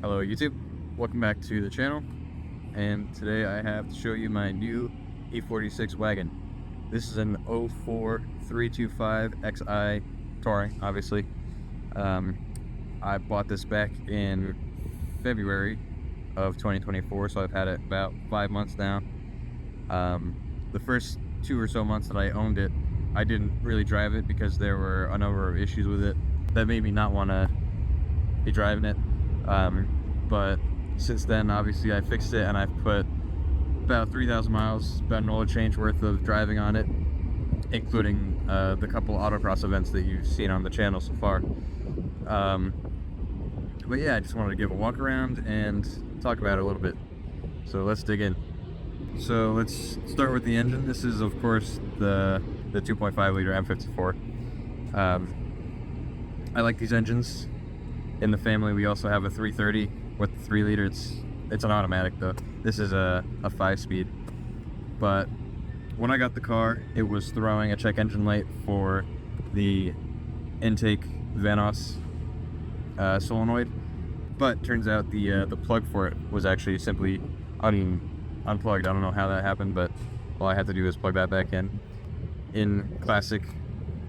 Hello YouTube, welcome back to the channel, and today I have to show you my new E46 wagon. This is an 04 325xi Touring, obviously. I bought this back in February of 2024, so I've had it about 5 months now. The first 2 or so months that I owned it, I didn't really drive it because there were a number of issues with it that made me not want to be driving it. But since then, obviously, I fixed it and I've put about 3,000 miles, about an oil change worth of driving on it, including the couple autocross events that you've seen on the channel so far. But yeah, I just wanted to give a walk around and talk about it a little bit. So let's dig in. So let's start with the engine. This is, of course, the 2.5 liter M54. I like these engines. In the family, we also have a 330 with the 3 liter. It's an automatic though. This is a 5-speed. But when I got the car, it was throwing a check engine light for the intake Vanos solenoid. But turns out the plug for it was actually simply unplugged. I don't know how that happened, but all I had to do was plug that back in. In classic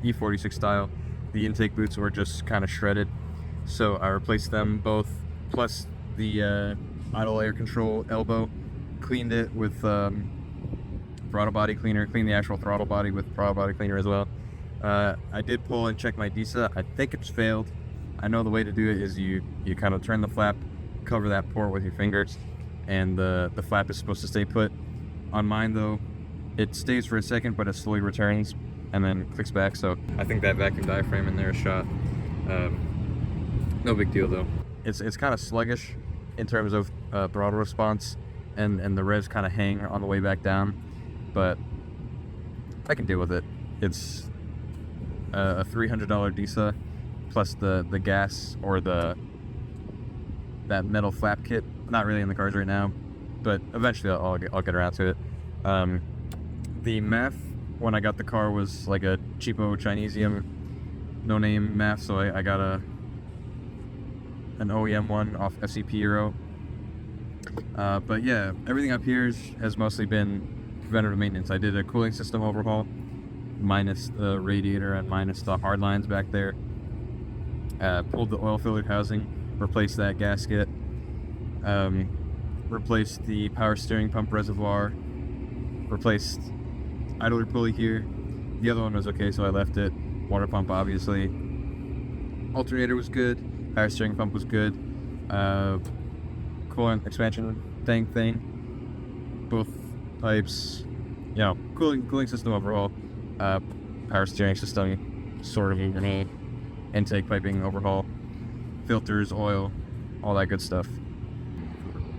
E46 style, the intake boots were just kind of shredded. So I replaced them both, plus the idle air control elbow, cleaned it with throttle body cleaner, cleaned the actual throttle body with throttle body cleaner as well. I did pull and check my DISA. I think it's failed. I know the way to do it is you kind of turn the flap, cover that port with your fingers, and the flap is supposed to stay put. On mine though, it stays for a second, but it slowly returns and then clicks back. So I think that vacuum diaphragm in there is shot. No big deal though. It's kind of sluggish in terms of throttle response, and the revs kind of hang on the way back down, but I can deal with it. It's a $300 DISA plus the gas or that metal flap kit. Not really in the cars right now, but eventually I'll get around to it. The MAF when I got the car was like a cheapo Chinesium, no name MAF, so I got an OEM one off FCP Euro. But yeah, everything up here has mostly been preventative maintenance. I did a cooling system overhaul, minus the radiator and minus the hard lines back there. Pulled the oil filtered housing, replaced that gasket, replaced the power steering pump reservoir, replaced idler pulley here. The other one was okay, so I left it. Water pump, obviously. Alternator was good. Power steering pump was good. Coolant expansion thing. Both pipes. You know, cooling system overhaul. Power steering system, sort of intake piping overhaul. Filters, oil, all that good stuff.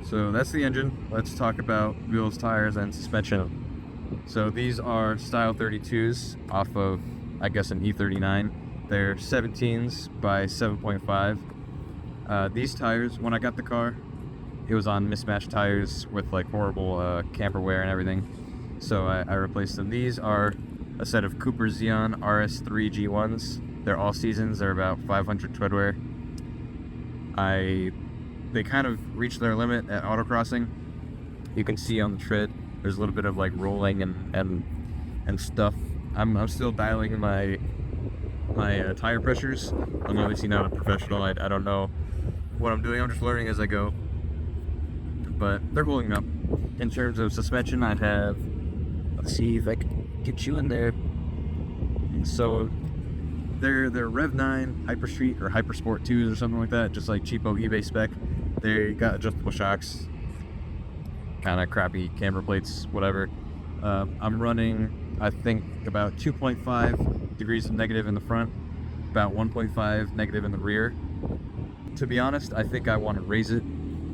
So that's the engine. Let's talk about wheels, tires, and suspension. So these are Style 32s off of, I guess, an E39. They're 17s by 7.5. These tires, when I got the car, it was on mismatched tires with like horrible camper wear and everything. So I replaced them. These are a set of Cooper Xeon RS3 G1s. They're all seasons. They're about 500 tread wear. They kind of reached their limit at autocrossing. You can see on the tread there's a little bit of like rolling and stuff. I'm still dialing my tire pressures. I'm obviously not a professional. I don't know what I'm doing. I'm just learning as I go. But they're holding up. In terms of suspension, I'd have, let's see if I can get you in there. So they're Rev 9 Hyper Street or Hyper Sport 2s or something like that, just like cheapo eBay spec. They got adjustable shocks, kind of crappy camber plates, whatever. I'm running, I think, about 2.5 degrees of negative in the front, about 1.5 negative in the rear. To be honest, I think I want to raise it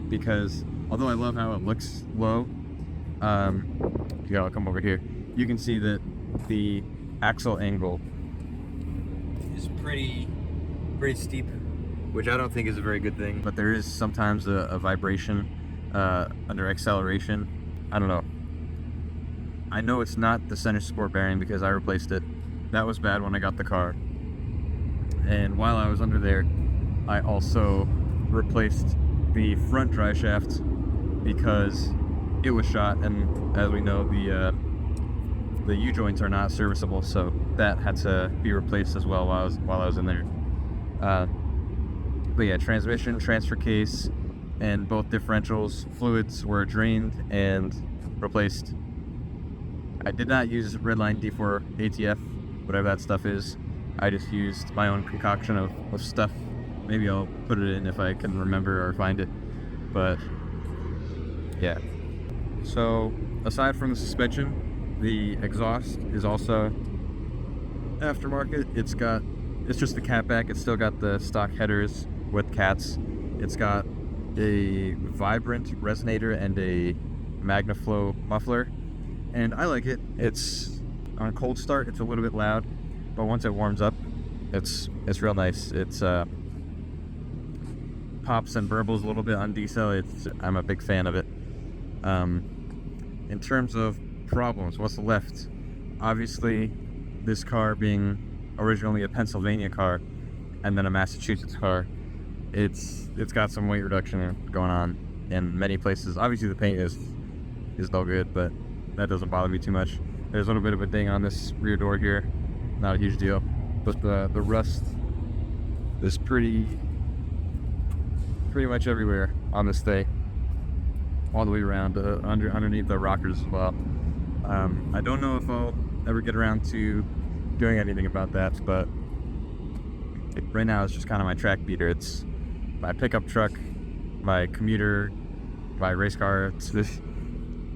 because although I love how it looks low, yeah, I'll come over here. You can see that the axle angle is pretty steep, which I don't think is a very good thing, but there is sometimes a vibration under acceleration. I don't know. I know it's not the center support bearing because I replaced it. That was bad when I got the car. And while I was under there, I also replaced the front drive shaft because it was shot, and as we know, the U-joints are not serviceable, so that had to be replaced as well while I was in there. But yeah, transmission, transfer case, and both differentials fluids were drained and replaced. I did not use Redline D4 ATF, whatever that stuff is. I just used my own concoction of stuff. Maybe I'll put it in if I can remember or find it. But yeah. So aside from the suspension, the exhaust is also aftermarket. It's just the catback. It's still got the stock headers with cats. It's got a Vibrant resonator and a MagnaFlow muffler, and I like it. It's on a cold start, it's a little bit loud, but once it warms up, it's real nice. It's pops and burbles a little bit on diesel. I'm a big fan of it. In terms of problems, what's left? Obviously, this car being originally a Pennsylvania car and then a Massachusetts car, it's got some weight reduction going on in many places. Obviously the paint is no good, but that doesn't bother me too much. There's a little bit of a ding on this rear door here, not a huge deal, but the rust is pretty much everywhere on this thing, all the way around, underneath the rockers as well. I don't know if I'll ever get around to doing anything about that, but right now it's just kind of my track beater. It's my pickup truck, my commuter, my race car.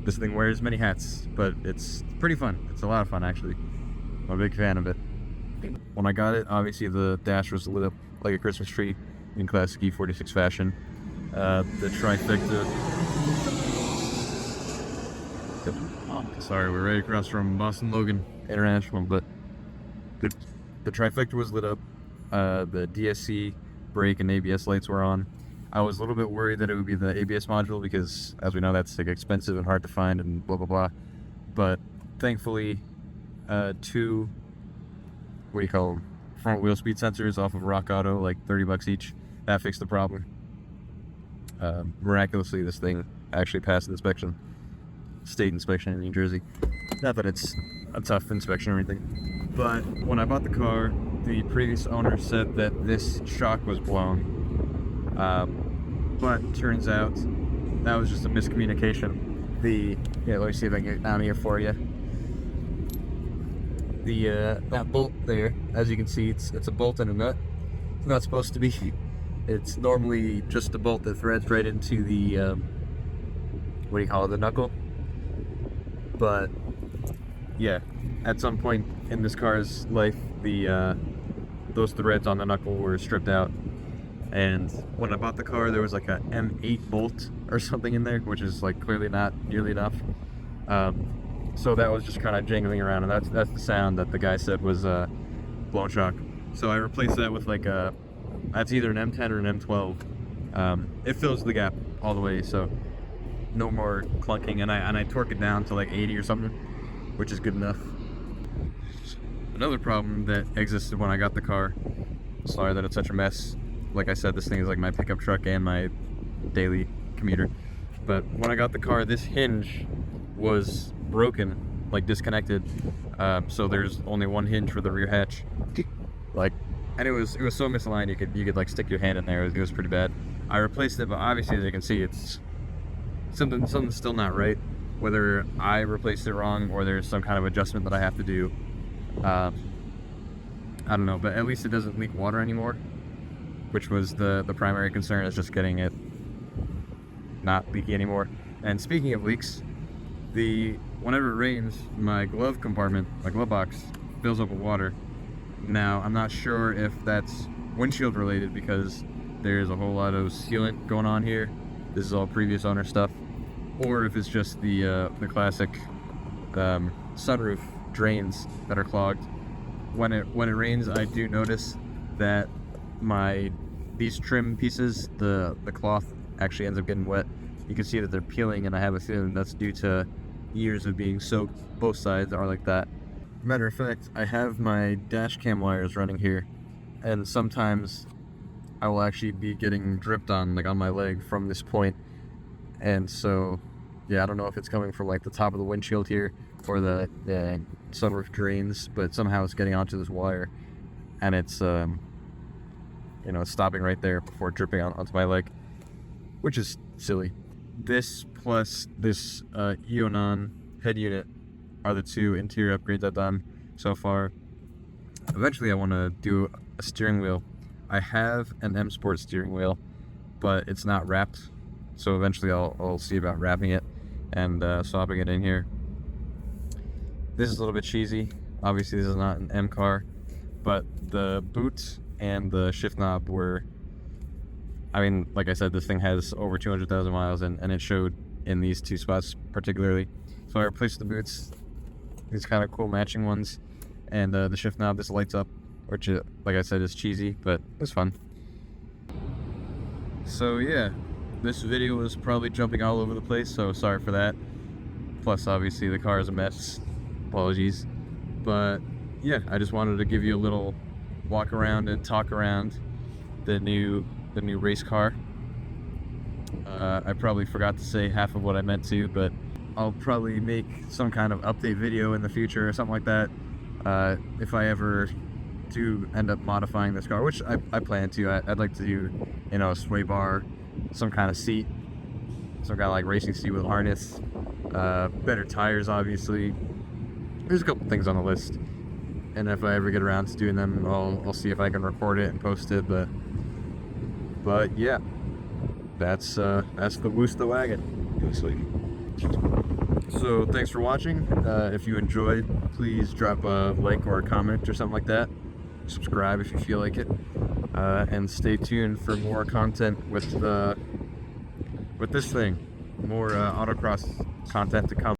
This thing wears many hats, but it's pretty fun. It's a lot of fun, actually. I'm a big fan of it. When I got it, obviously the dash was lit up like a Christmas tree in classic E46 fashion. The trifecta. Sorry, we're right across from Boston Logan International, but the trifecta was lit up. The DSC brake and ABS lights were on. I was a little bit worried that it would be the ABS module because, as we know, that's like expensive and hard to find and blah blah blah. But thankfully, two front wheel speed sensors off of Rock Auto, like $30 each, that fixed the problem. Miraculously, this thing actually passed inspection, state inspection in New Jersey. Not that it's a tough inspection or anything, but when I bought the car, the previous owner said that this shock was blown, but turns out that was just a miscommunication. Let me see if I can get it down here for you. That bolt there, as you can see, it's a bolt and a nut. It's not supposed to be. It's normally just a bolt that threads right into the the knuckle. But yeah, at some point in this car's life, those threads on the knuckle were stripped out, and when I bought the car, there was like a M8 bolt or something in there, which is like clearly not nearly enough. So that was just kind of jangling around, and that's the sound that the guy said was blown shock. So I replaced that with like that's either an M10 or an M12. It fills the gap all the way, so no more clunking, and I torque it down to like 80 or something, which is good enough. Another problem that existed when I got the car, sorry that it's such a mess. Like I said, this thing is like my pickup truck and my daily commuter. But when I got the car, this hinge was broken, like disconnected. So there's only one hinge for the rear hatch. And it was so misaligned you could like stick your hand in there. It was pretty bad. I replaced it, but obviously, as you can see, it's something's still not right. Whether I replaced it wrong or there's some kind of adjustment that I have to do. I don't know, but at least it doesn't leak water anymore, which was the primary concern, is just getting it not leaky anymore. And speaking of leaks, whenever it rains, my glove compartment, my glove box, fills up with water. Now, I'm not sure if that's windshield related because there's a whole lot of sealant going on here. This is all previous owner stuff, or if it's just the classic sunroof drains that are clogged. When it rains, I do notice that these trim pieces, the cloth actually ends up getting wet. You can see that they're peeling, and I have a feeling that's due to years of being soaked. Both sides are like that. Matter of fact, I have my dash cam wires running here, and sometimes I will actually be getting dripped on, like on my leg from this point. And so, yeah, I don't know if it's coming from like the top of the windshield here or the sunroof drains, but somehow it's getting onto this wire, and it's it's stopping right there before dripping onto my leg, which is silly. This plus this Eonon head unit are the two interior upgrades I've done so far. Eventually I want to do a steering wheel. I have an M Sport steering wheel, but it's not wrapped, so eventually I'll see about wrapping it and swapping it in here. This is a little bit cheesy. Obviously this is not an M car, but the boot and the shift knob were, I mean, like I said, this thing has over 200,000 miles, and it showed in these two spots particularly. So I replaced the boots, these kind of cool matching ones, and the shift knob, this lights up, which, like I said, is cheesy, but it's fun. So yeah, this video was probably jumping all over the place, so sorry for that. Plus, obviously, the car is a mess. Apologies. But yeah, I just wanted to give you a little walk around and talk around the new race car. I probably forgot to say half of what I meant to, but I'll probably make some kind of update video in the future or something like that. If I ever do end up modifying this car, which I plan to. I'd like to do, a sway bar, some kind of seat, some kind of like racing seat with harness, better tires, obviously. There's a couple things on the list, and if I ever get around to doing them, I'll see if I can record it and post it. But yeah, that's the Woosta wagon. So thanks for watching. If you enjoyed, please drop a like or a comment or something like that. Subscribe if you feel like it, and stay tuned for more content with this thing. More autocross content to come.